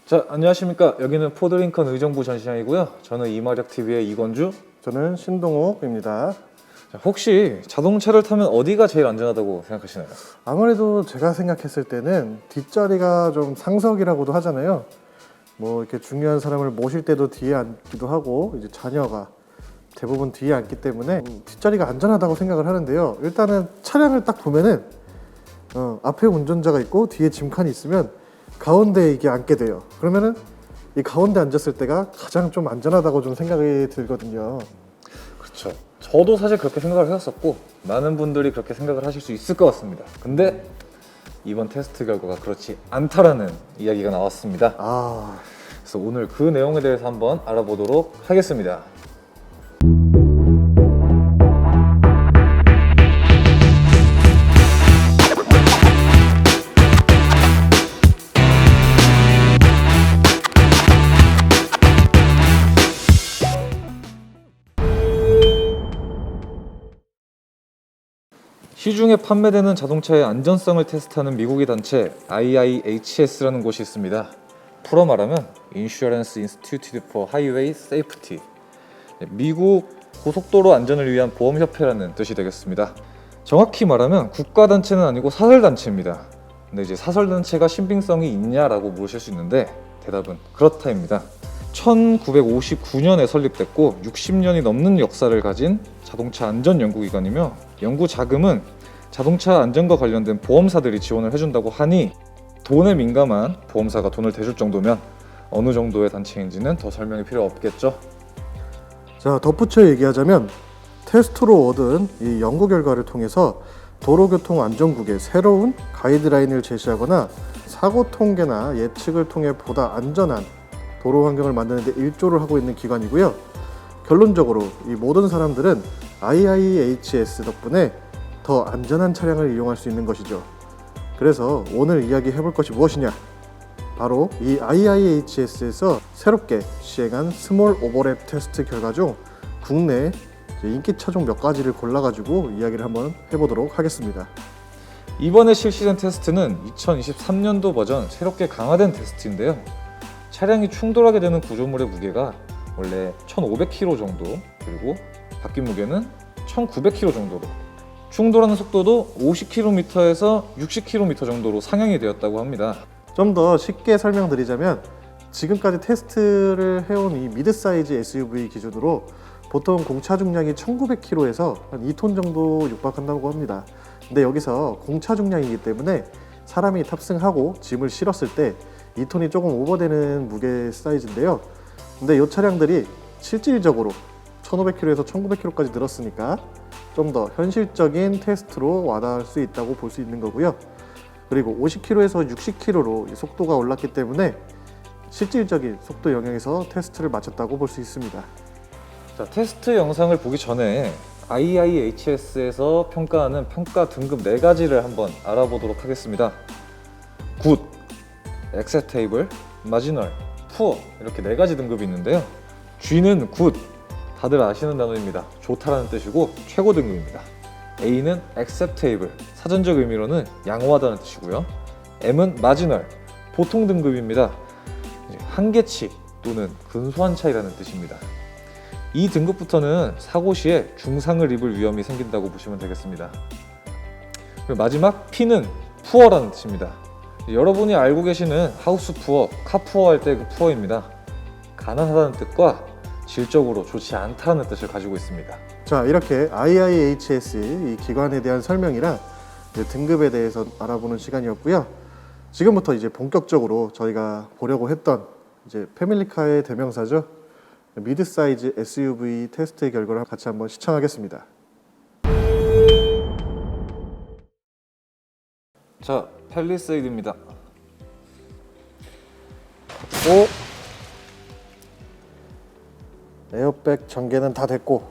자, 안녕하십니까. 여기는 포드링컨 의정부 전시장이고요. 저는 이마력TV의 이건주. 저는 신동욱입니다. 자, 혹시 자동차를 타면 어디가 제일 안전하다고 생각하시나요? 아무래도 제가 생각했을 때는 뒷자리가 좀 상석이라고도 하잖아요. 뭐 이렇게 중요한 사람을 모실 때도 뒤에 앉기도 하고, 이제 자녀가 대부분 뒤에 앉기 때문에 뒷자리가 안전하다고 생각을 하는데요. 일단은 차량을 딱 보면은 앞에 운전자가 있고 뒤에 짐칸이 있으면 가운데에 이게 앉게 돼요. 그러면은 이 가운데 앉았을 때가 가장 좀 안전하다고 좀 생각이 들거든요. 그렇죠. 저도 사실 그렇게 생각을 했었고 많은 분들이 그렇게 생각을 하실 수 있을 것 같습니다. 근데 이번 테스트 결과가 그렇지 않다라는 이야기가 나왔습니다. 그래서 오늘 그 내용에 대해서 한번 알아보도록 하겠습니다. 시중에 판매되는 자동차의 안전성을 테스트하는 미국의 단체 IIHS라는 곳이 있습니다. 풀어 말하면 Insurance Institute for Highway Safety, 미국 고속도로 안전을 위한 보험협회라는 뜻이 되겠습니다. 정확히 말하면 국가단체는 아니고 사설단체입니다. 근데 이제 사설단체가 신빙성이 있냐라고 물으실 수 있는데 대답은 그렇다입니다. 1959년에 설립됐고 60년이 넘는 역사를 가진 자동차 안전 연구기관이며 연구 자금은 자동차 안전과 관련된 보험사들이 지원을 해준다고 하니 돈에 민감한 보험사가 돈을 대줄 정도면 어느 정도의 단체인지는 더 설명이 필요 없겠죠. 자, 덧붙여 얘기하자면 테스트로 얻은 이 연구 결과를 통해서 도로교통안전국의 새로운 가이드라인을 제시하거나 사고 통계나 예측을 통해 보다 안전한 도로 환경을 만드는 데 일조를 하고 있는 기관이고요. 결론적으로 이 모든 사람들은 IIHS 덕분에 더 안전한 차량을 이용할 수 있는 것이죠. 그래서 오늘 이야기해 볼 것이 무엇이냐? 바로 이 IIHS에서 새롭게 시행한 스몰 오버랩 테스트 결과 중 국내 인기 차종 몇 가지를 골라가지고 이야기를 한번 해보도록 하겠습니다. 이번에 실시된 테스트는 2023년도 버전 새롭게 강화된 테스트인데요. 차량이 충돌하게 되는 구조물의 무게가 원래 1,500kg 정도, 그리고 바뀐 무게는 1,900kg 정도로, 충돌하는 속도도 50km에서 60km 정도로 상향이 되었다고 합니다. 좀 더 쉽게 설명드리자면 지금까지 테스트를 해온 이 미드 사이즈 SUV 기준으로 보통 공차 중량이 1900kg에서 한 2톤 정도 육박한다고 합니다. 근데 여기서 공차 중량이기 때문에 사람이 탑승하고 짐을 실었을 때 2톤이 조금 오버되는 무게 사이즈인데요. 근데 이 차량들이 실질적으로 1500km에서 1900km까지 늘었으니까 좀 더 현실적인 테스트로 와닿을 수 있다고 볼 수 있는 거고요. 그리고 50km에서 60km로 속도가 올랐기 때문에 실질적인 속도 영역에서 테스트를 마쳤다고 볼 수 있습니다. 자, 테스트 영상을 보기 전에 IIHS에서 평가하는 평가 등급 4가지를 한번 알아보도록 하겠습니다. 굿, 액셉테이블, 마지널, 푸어, 이렇게 4가지 등급이 있는데요. G는 굿, 다들 아시는 단어입니다. 좋다라는 뜻이고 최고 등급입니다. A는 acceptable, 사전적 의미로는 양호하다는 뜻이고요. M은 marginal, 보통 등급입니다. 한계치 또는 근소한 차이라는 뜻입니다. 이 등급부터는 사고 시에 중상을 입을 위험이 생긴다고 보시면 되겠습니다. 그리고 마지막 P는 poor라는 뜻입니다. 여러분이 알고 계시는 하우스 푸어, 카 푸어 할 때 그 푸어입니다. 가난하다는 뜻과 질적으로 좋지 않다는 뜻을 가지고 있습니다. 자, 이렇게 IIHS 이 기관에 대한 설명이랑 등급에 대해서 알아보는 시간이었고요. 지금부터 이제 본격적으로 저희가 보려고 했던 이제 패밀리카의 대명사죠. 미드 사이즈 SUV 테스트 결과를 같이 한번 시청하겠습니다. 자, 팰리세이드입니다. 에어백 전개는 다 됐고,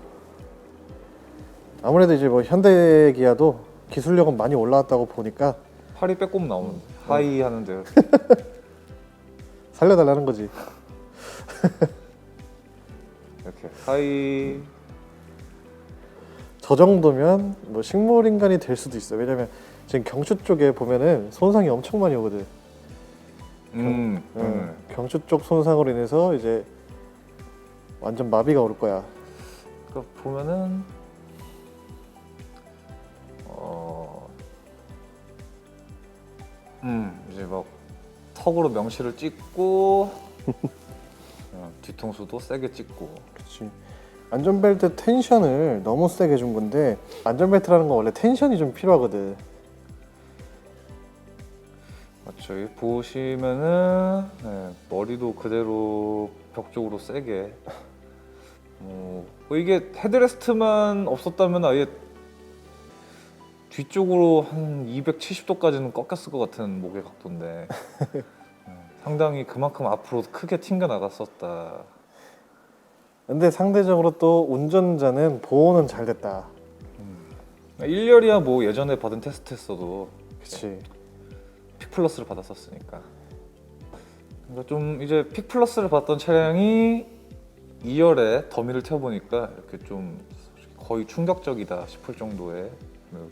아무래도 이제 뭐 현대 기아도 기술력은 많이 올라왔다고 보니까 팔이 빼꼼 나오는데 하이 하는데요. 살려달라는 거지. 이렇게 하이. 저 정도면 뭐 식물인간이 될 수도 있어. 왜냐면 지금 경추 쪽에 보면은 손상이 엄청 많이 오거든. 경추 쪽 손상으로 인해서 이제 완전 마비가 올 거야. 그러니까 보면은 이제 막 턱으로 명치를 찍고 뒤통수도 세게 찍고. 그렇지. 안전벨트 텐션을 너무 세게 준 건데 안전벨트라는 건 원래 텐션이 좀 필요하거든. 맞죠. 여기 보시면은 머리도 그대로 벽 쪽으로 세게. 이게 헤드레스트만 없었다면 아예 뒤쪽으로 한 270도까지는 꺾였을 것 같은 목의 각도인데 상당히 그만큼 앞으로 크게 튕겨 나갔었다. 근데 상대적으로 또 운전자는 보호는 잘 됐다. 1열이야 뭐 예전에 받은 테스트했어도 그치. 픽 플러스를 받았었으니까. 그러니까 좀 이제 픽 플러스를 받던 차량이 2열에 더미를 태워보니까 이렇게 좀 거의 충격적이다 싶을 정도의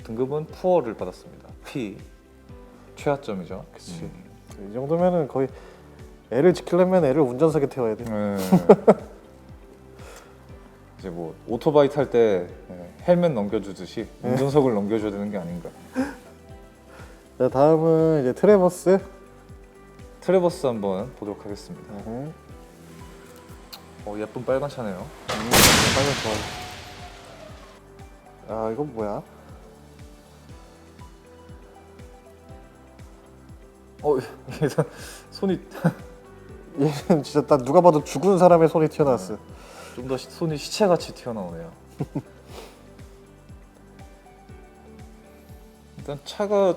등급은 푸어를 받았습니다. P 최하점이죠. 그치. 이 정도면은 거의 애를 지키려면 애를 운전석에 태워야 돼. 이제 뭐 오토바이 탈 때 헬멧 넘겨주듯이 운전석을 넘겨줘야 되는 게 아닌가. 자, 다음은 이제 트래버스. 트래버스 한번 보도록 하겠습니다. 예쁜 빨간 차네요. 빨간 좋아요. 아, 이건 뭐야? 얘가 손이 얘는 진짜 딱 누가 봐도 죽은 사람의 손이 튀어나왔어. 좀 더 손이 시체같이 튀어나오네요. 일단 차가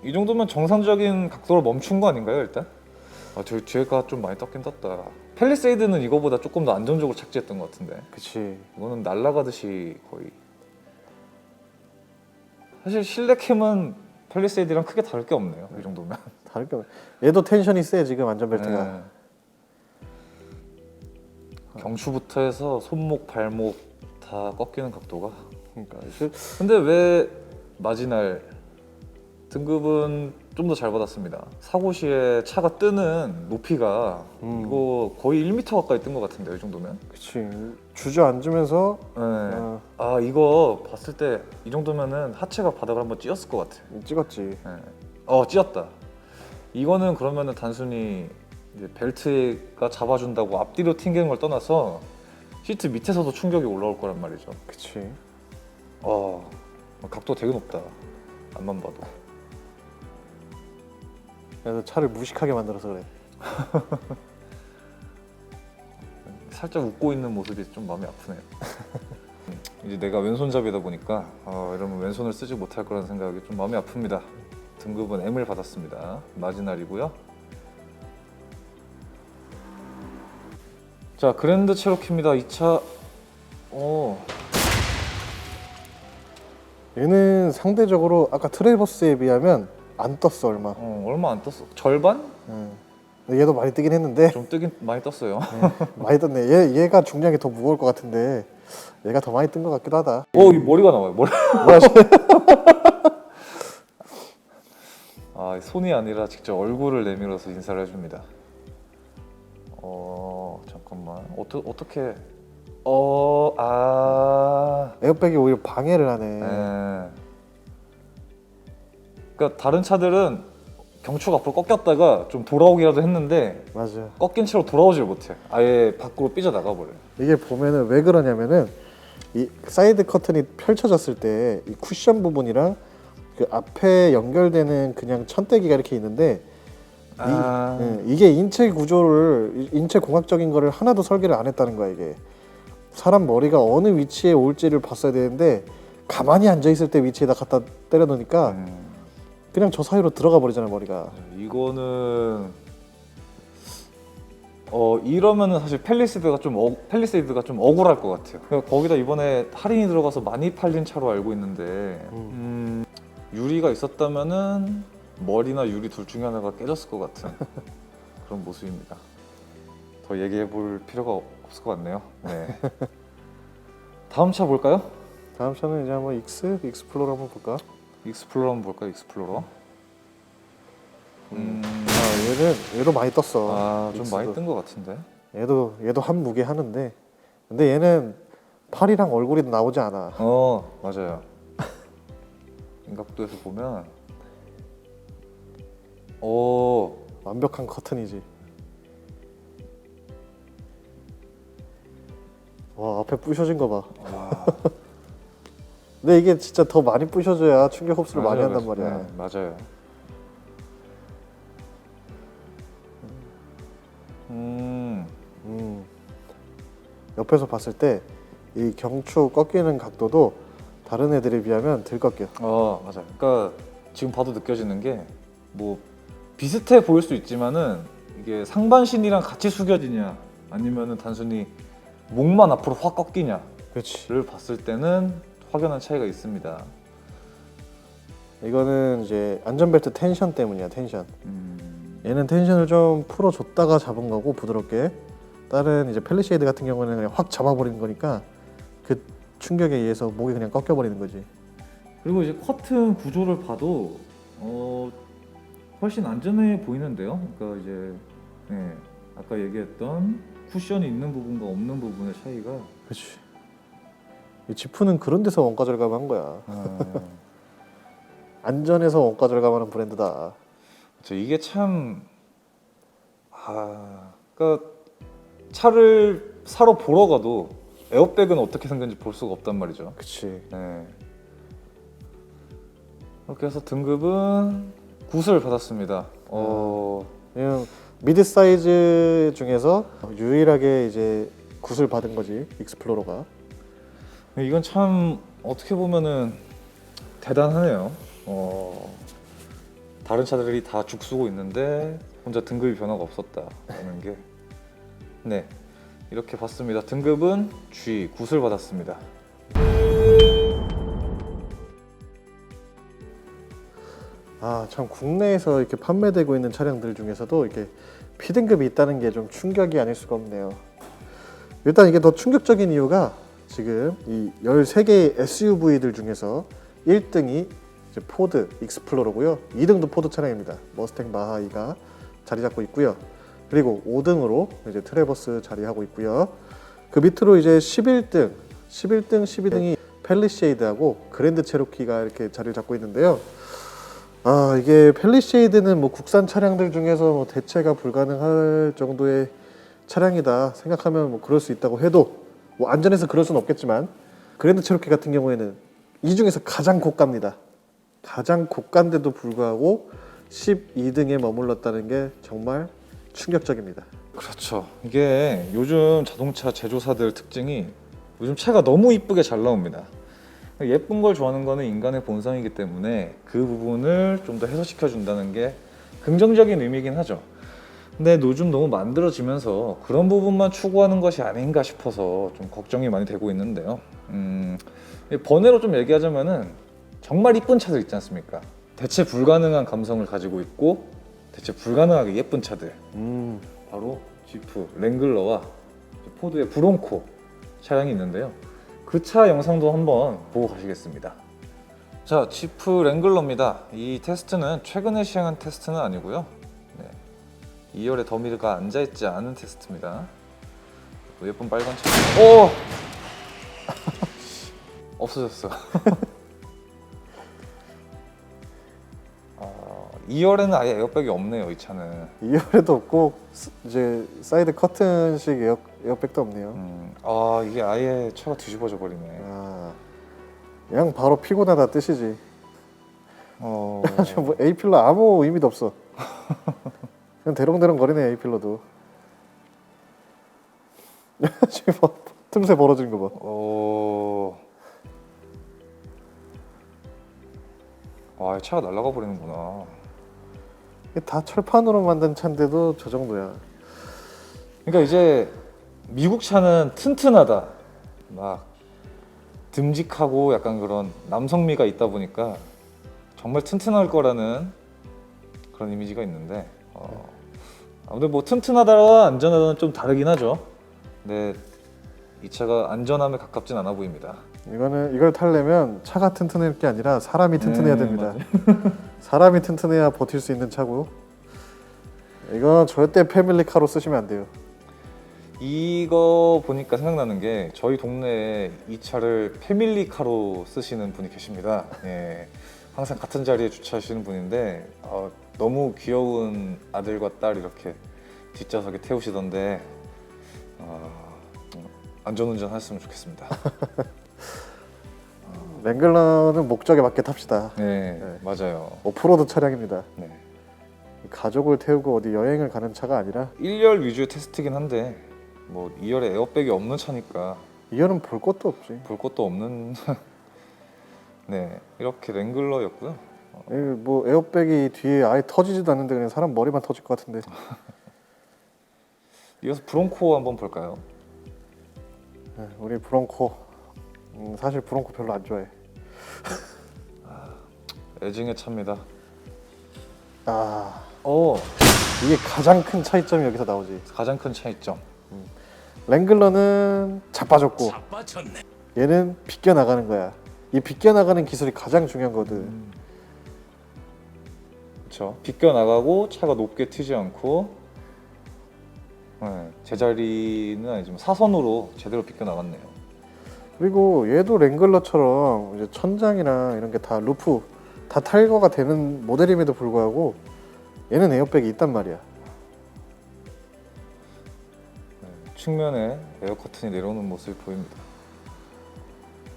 이 정도면 정상적인 각도로 멈춘 거 아닌가요, 일단? 저 뒤에가 좀 많이 떴긴 떴다. 팰리세이드는 이거보다 조금 더 안정적으로 착지했던 것 같은데. 그치. 이거는 날아가듯이 거의. 사실 실내 캠은 팰리세이드랑 크게 다를 게 없네요. 이 정도면. 다를 게 없네. 얘도 텐션이 세 지금 안전벨트가. 네. 경추부터 해서 손목, 발목 다 꺾이는 각도가. 그러니까 이제 근데 왜 마지날 등급은 좀 더 잘 받았습니다. 사고 시에 차가 뜨는 높이가 이거 거의 1m 가까이 뜬 것 같은데요, 이 정도면? 그치. 주저앉으면서 네. 이거 봤을 때 이 정도면은 하체가 바닥을 한번 찧었을 것 같아. 찍었지. 네. 찧었다. 이거는 그러면은 단순히 이제 벨트가 잡아준다고 앞뒤로 튕기는 걸 떠나서 시트 밑에서도 충격이 올라올 거란 말이죠. 그치. 각도 되게 높다. 앞만 봐도. 그래서 차를 무식하게 만들어서 그래. 살짝 웃고 있는 모습이 좀 마음이 아프네요. 이제 내가 왼손잡이다 보니까 이러면 왼손을 쓰지 못할 거라는 생각이 좀 마음이 아픕니다. 등급은 M을 받았습니다. 마지날이고요. 자, 그랜드 체로키입니다. 이 차 얘는 상대적으로 아까 트래버스에 비하면 안 떴어 얼마. 얼마 안 떴어. 절반? 근데 얘도 많이 뜨긴 했는데 좀 뜨긴 많이 떴어요. 많이 떴네. 얘가 중량이 더 무거울 것 같은데 얘가 더 많이 뜬 것 같기도 하다. 이 머리가 나와요. 머리. 손이 아니라 직접 얼굴을 내밀어서 인사를 해줍니다. 잠깐만. 어떻게? 에어백이 오히려 방해를 하네. 네. 그러니까 다른 차들은 경추가 앞으로 꺾였다가 좀 돌아오기라도 했는데 맞아. 꺾인 채로 돌아오질 못해. 아예 밖으로 삐져 나가버려. 이게 보면은 왜 그러냐면은 이 사이드 커튼이 펼쳐졌을 때 이 쿠션 부분이랑 그 앞에 연결되는 그냥 천대기가 이렇게 있는데 이게 인체 구조를 인체 공학적인 거를 하나도 설계를 안 했다는 거야. 이게 사람 머리가 어느 위치에 올지를 봤어야 되는데 가만히 앉아 있을 때 위치에다 갖다 때려 놓으니까 그냥 저 사이로 들어가 버리잖아 머리가. 이거는 이러면은 사실 팰리세이드가 좀 억울할 것 같아요. 그러니까 거기다 이번에 할인이 들어가서 많이 팔린 차로 알고 있는데 유리가 있었다면은 머리나 유리 둘 중에 하나가 깨졌을 것 같은 그런 모습입니다. 더 얘기해 볼 필요가 없을 것 같네요. 네. 다음 차 볼까요? 다음 차는 이제 한번 익스플로러 한번 볼까? 익스플로러 한번 볼까요? 익스플로러. 얘도 많이 떴어. 아, 좀 믹스도. 많이 뜬 것 같은데. 얘도 한 무게 하는데, 근데 얘는 팔이랑 얼굴이 나오지 않아. 맞아요. 인각도에서 보면 완벽한 커튼이지. 와, 앞에 부셔진 거 봐. 와, 근데 이게 진짜 더 많이 부셔줘야 충격 흡수를 많이 맞아요, 한단 말이야. 네, 맞아요. 옆에서 봤을 때 이 경추 꺾이는 각도도 다른 애들에 비하면 덜 꺾여. 맞아요. 그러니까 지금 봐도 느껴지는 게 뭐 비슷해 보일 수 있지만은 이게 상반신이랑 같이 숙여지냐 아니면은 단순히 목만 앞으로 확 꺾이냐를 그렇지. 봤을 때는 확연한 차이가 있습니다. 이거는 이제 안전벨트 텐션 때문이야, 텐션. 얘는 텐션을 좀 풀어줬다가 잡은 거고, 부드럽게. 다른 이제 펠리쉐이드 같은 경우는 그냥 확 잡아버리는 거니까 그 충격에 의해서 목이 그냥 꺾여버리는 거지. 그리고 이제 커튼 구조를 봐도 훨씬 안전해 보이는데요. 그러니까 이제 아까 얘기했던 쿠션이 있는 부분과 없는 부분의 차이가. 그렇지. 이 지프는 그런 데서 원가 절감한 거야. 안전해서 원가 절감하는 브랜드다. 이게 참 그러니까 차를 사러 보러 가도 에어백은 어떻게 생겼는지 볼 수가 없단 말이죠. 그렇지. 네. 이렇게 해서 등급은 굿을 받았습니다. 그냥 미드 사이즈 중에서 유일하게 이제 굿을 받은 거지, 익스플로러가. 이건 참 어떻게 보면은 대단하네요. 다른 차들이 다 죽쓰고 있는데 혼자 등급이 변화가 없었다라는 게. 네, 이렇게 봤습니다. 등급은 G, 굿을 받았습니다. 참 국내에서 이렇게 판매되고 있는 차량들 중에서도 이렇게 P등급이 있다는 게 좀 충격이 아닐 수가 없네요. 일단 이게 더 충격적인 이유가 지금 이 13개의 SUV들 중에서 1등이 이제 포드 익스플로러고요. 2등도 포드 차량입니다. 머스탱 마하이가 자리 잡고 있고요. 그리고 5등으로 이제 트래버스 자리하고 있고요. 그 밑으로 이제 11등, 12등이 펠리쉐이드하고 그랜드 체로키가 이렇게 자리를 잡고 있는데요. 이게 펠리쉐이드는 뭐 국산 차량들 중에서 뭐 대체가 불가능할 정도의 차량이다 생각하면 뭐 그럴 수 있다고 해도, 뭐 안전해서 그럴 수는 없겠지만, 그랜드 체로키 같은 경우에는 이 중에서 가장 고가입니다. 가장 고가인데도 불구하고 12등에 머물렀다는 게 정말 충격적입니다. 그렇죠. 이게 요즘 자동차 제조사들 특징이 요즘 차가 너무 이쁘게 잘 나옵니다. 예쁜 걸 좋아하는 거는 인간의 본성이기 때문에 그 부분을 좀 더 해소시켜 준다는 게 긍정적인 의미긴 하죠. 근데 요즘 너무 만들어지면서 그런 부분만 추구하는 것이 아닌가 싶어서 좀 걱정이 많이 되고 있는데요. 번외로 좀 얘기하자면은 정말 이쁜 차들 있지 않습니까? 대체 불가능한 감성을 가지고 있고 대체 불가능하게 예쁜 차들, 바로 지프 랭글러와 포드의 브론코 차량이 있는데요. 그 차 영상도 한번 보고 가시겠습니다. 자, 지프 랭글러입니다. 이 테스트는 최근에 시행한 테스트는 아니고요. 2열에 더미가 앉아있지 않은 테스트입니다. 예쁜 빨간 차. 없어졌어. 2열에는 아예 에어백이 없네요, 이 차는. 2열에도 없고 이제 사이드 커튼식 에어백도 없네요. 이게 아예 차가 뒤집어져 버리네. 그냥 바로 피곤하다 뜻이지. 뭐 A필러 아무 의미도 없어. 그냥 대롱대롱 거리네, A필러도. 지금 틈새 벌어진 거 봐. 차가 날아가 버리는구나. 이게 다 철판으로 만든 차인데도 저 정도야. 그러니까 이제 미국 차는 튼튼하다, 막 듬직하고 약간 그런 남성미가 있다 보니까 정말 튼튼할 거라는 그런 이미지가 있는데 아무튼 뭐 튼튼하다와 안전하다는 좀 다르긴 하죠. 근데 이 차가 안전함에 가깝진 않아 보입니다. 이걸 타려면 차가 튼튼할 게 아니라 사람이 튼튼해야 됩니다. 사람이 튼튼해야 버틸 수 있는 차고, 이건 절대 패밀리카로 쓰시면 안 돼요. 이거 보니까 생각나는 게 저희 동네에 이 차를 패밀리카로 쓰시는 분이 계십니다. 예, 항상 같은 자리에 주차하시는 분인데 너무 귀여운 아들과 딸 이렇게 뒷좌석에 태우시던데 안전운전 하셨으면 좋겠습니다. 랭글러는 목적에 맞게 탑시다. 네, 네. 맞아요. 오프로드 차량입니다. 네. 가족을 태우고 어디 여행을 가는 차가 아니라 1열 위주의 테스트긴 한데 뭐 2열에 에어백이 없는 차니까 이거는 볼 것도 없지. 볼 것도 없는 네, 이렇게 랭글러였고요. 뭐 에어백이 뒤에 아예 터지지도 않는데 그냥 사람 머리만 터질 것 같은데. 이어서 브론코 한번 볼까요? 네, 우리 브론코 사실 브론코 별로 안 좋아해. 애증의 차입니다. 이게 가장 큰 차이점이 여기서 나오지. 가장 큰 차이점. 랭글러는 자빠졌고 얘는 비껴 나가는 거야. 이 비껴 나가는 기술이 가장 중요한 거든. 그렇죠. 비껴 나가고 차가 높게 튀지 않고 제자리는 아니지만 사선으로 제대로 비껴 나갔네요. 그리고 얘도 랭글러처럼 이제 천장이나 이런 게 다 루프 다 탈거가 되는 모델임에도 불구하고 얘는 에어백이 있단 말이야. 측면에 에어 커튼이 내려오는 모습이 보입니다.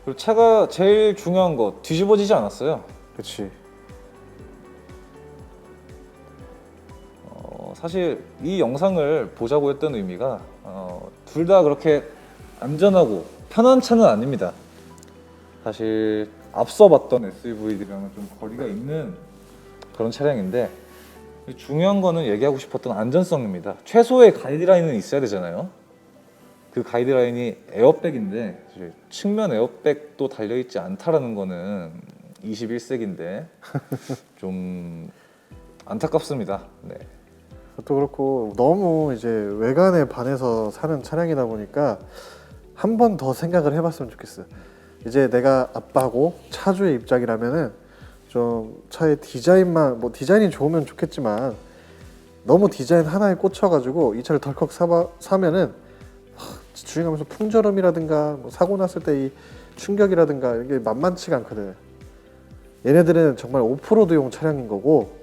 그리고 차가 제일 중요한 거 뒤집어지지 않았어요. 그렇지. 사실 이 영상을 보자고 했던 의미가 둘 다 그렇게 안전하고 편한 차는 아닙니다. 사실 앞서 봤던 SUV들이랑은 좀 거리가 있는 그런 차량인데 중요한 거는 얘기하고 싶었던 안전성입니다. 최소의 가이드라인은 있어야 되잖아요. 그 가이드라인이 에어백인데 측면 에어백도 달려있지 않다라는 거는 21세기인데 좀 안타깝습니다. 네. 그것도 그렇고 너무 이제 외관에 반해서 사는 차량이다 보니까 한 번 더 생각을 해봤으면 좋겠어. 이제 내가 아빠고 차주의 입장이라면은 좀 차의 디자인만 뭐 디자인이 좋으면 좋겠지만 너무 디자인 하나에 꽂혀가지고 이 차를 덜컥 사면은 주행하면서 풍절음이라든가 뭐 사고 났을 때 이 충격이라든가 이게 만만치가 않거든. 얘네들은 정말 오프로드용 차량인 거고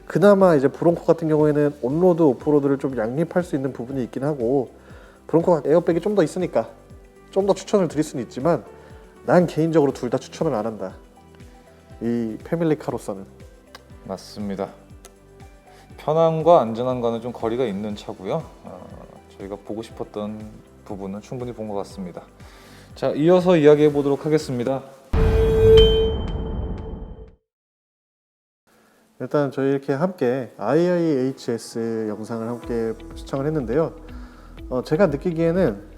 그나마 이제 브론코 같은 경우에는 온로드 오프로드를 좀 양립할 수 있는 부분이 있긴 하고 브론코가 에어백이 좀 더 있으니까 좀 더 추천을 드릴 수는 있지만 난 개인적으로 둘 다 추천을 안 한다. 이 패밀리카로서는. 맞습니다. 편함과 안전함과는 좀 거리가 있는 차고요. 저희가 보고 싶었던 부분은 충분히 본 것 같습니다. 자, 이어서 이야기해 보도록 하겠습니다. 일단 저희 이렇게 함께 IIHS 영상을 함께 시청을 했는데요. 제가 느끼기에는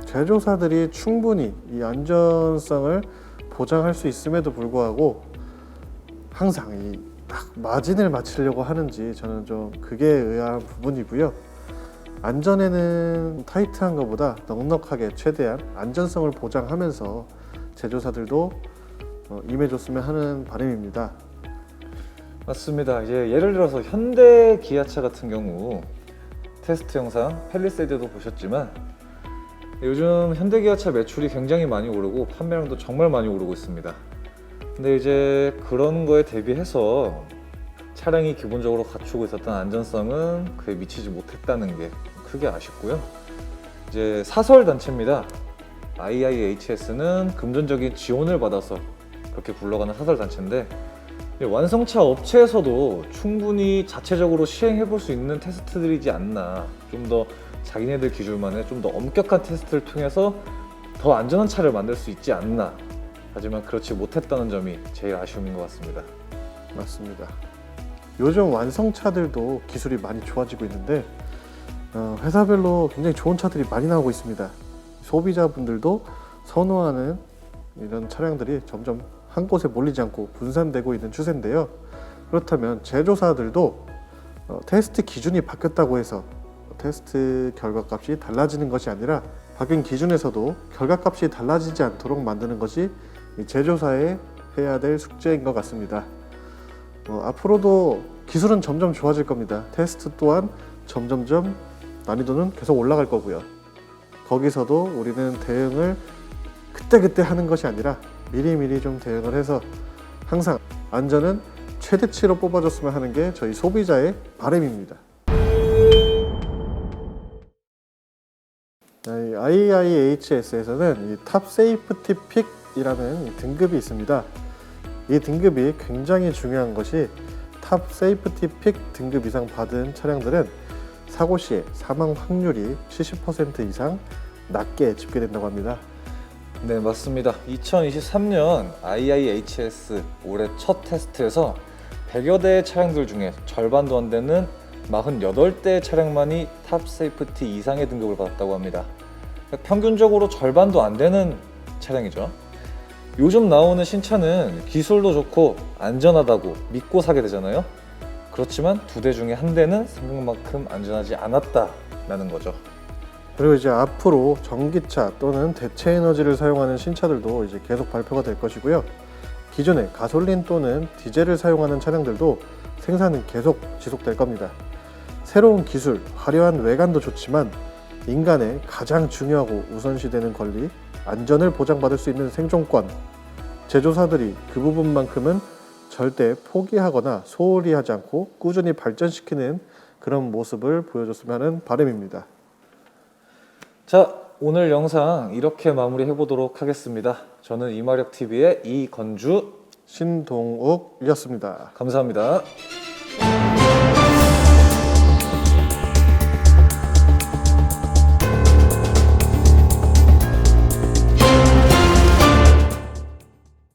제조사들이 충분히 이 안전성을 보장할 수 있음에도 불구하고 항상 이 마진을 맞추려고 하는지 저는 좀 그게 의아한 부분이고요. 안전에는 타이트한 것보다 넉넉하게 최대한 안전성을 보장하면서 제조사들도 임해줬으면 하는 바람입니다. 맞습니다. 이제 예를 들어서 현대 기아차 같은 경우 테스트 영상 팰리세이드도 보셨지만 요즘 현대 기아차 매출이 굉장히 많이 오르고 판매량도 정말 많이 오르고 있습니다. 근데 이제 그런 거에 대비해서 차량이 기본적으로 갖추고 있었던 안전성은 그에 미치지 못했다는 게 크게 아쉽고요. 이제 사설 단체입니다. IIHS는 금전적인 지원을 받아서 그렇게 굴러가는 사설 단체인데 완성차 업체에서도 충분히 자체적으로 시행해 볼 수 있는 테스트들이지 않나. 좀 더 자기네들 기준만의 좀 더 엄격한 테스트를 통해서 더 안전한 차를 만들 수 있지 않나. 하지만 그렇지 못했다는 점이 제일 아쉬움인 것 같습니다. 맞습니다. 요즘 완성차들도 기술이 많이 좋아지고 있는데 회사별로 굉장히 좋은 차들이 많이 나오고 있습니다. 소비자분들도 선호하는 이런 차량들이 점점 한 곳에 몰리지 않고 분산되고 있는 추세인데요. 그렇다면 제조사들도 테스트 기준이 바뀌었다고 해서 테스트 결과값이 달라지는 것이 아니라 바뀐 기준에서도 결과값이 달라지지 않도록 만드는 것이 제조사의 해야 될 숙제인 것 같습니다. 앞으로도 기술은 점점 좋아질 겁니다. 테스트 또한 점점점 난이도는 계속 올라갈 거고요. 거기서도 우리는 대응을 그때그때 하는 것이 아니라 미리미리 좀 대응을 해서 항상 안전은 최대치로 뽑아줬으면 하는 게 저희 소비자의 바람입니다. IIHS에서는 이 탑 세이프티 픽이라는 이 등급이 있습니다. 이 등급이 굉장히 중요한 것이 탑 세이프티 픽 등급 이상 받은 차량들은 사고 시에 사망 확률이 70% 이상 낮게 집계된다고 합니다. 네, 맞습니다. 2023년 IIHS 올해 첫 테스트에서 100여 대의 차량들 중에 절반도 안 되는 48대의 차량만이 탑 세이프티 이상의 등급을 받았다고 합니다. 평균적으로 절반도 안 되는 차량이죠. 요즘 나오는 신차는 기술도 좋고 안전하다고 믿고 사게 되잖아요. 그렇지만 2대 중에 1대는 생각만큼 안전하지 않았다라는 거죠. 그리고 이제 앞으로 전기차 또는 대체 에너지를 사용하는 신차들도 이제 계속 발표가 될 것이고요. 기존에 가솔린 또는 디젤을 사용하는 차량들도 생산은 계속 지속될 겁니다. 새로운 기술, 화려한 외관도 좋지만 인간의 가장 중요하고 우선시되는 권리, 안전을 보장받을 수 있는 생존권, 제조사들이 그 부분만큼은 절대 포기하거나 소홀히 하지 않고 꾸준히 발전시키는 그런 모습을 보여줬으면 하는 바람입니다. 자, 오늘 영상 이렇게 마무리해 보도록 하겠습니다. 저는 이마력TV의 이건주 신동욱이었습니다. 감사합니다.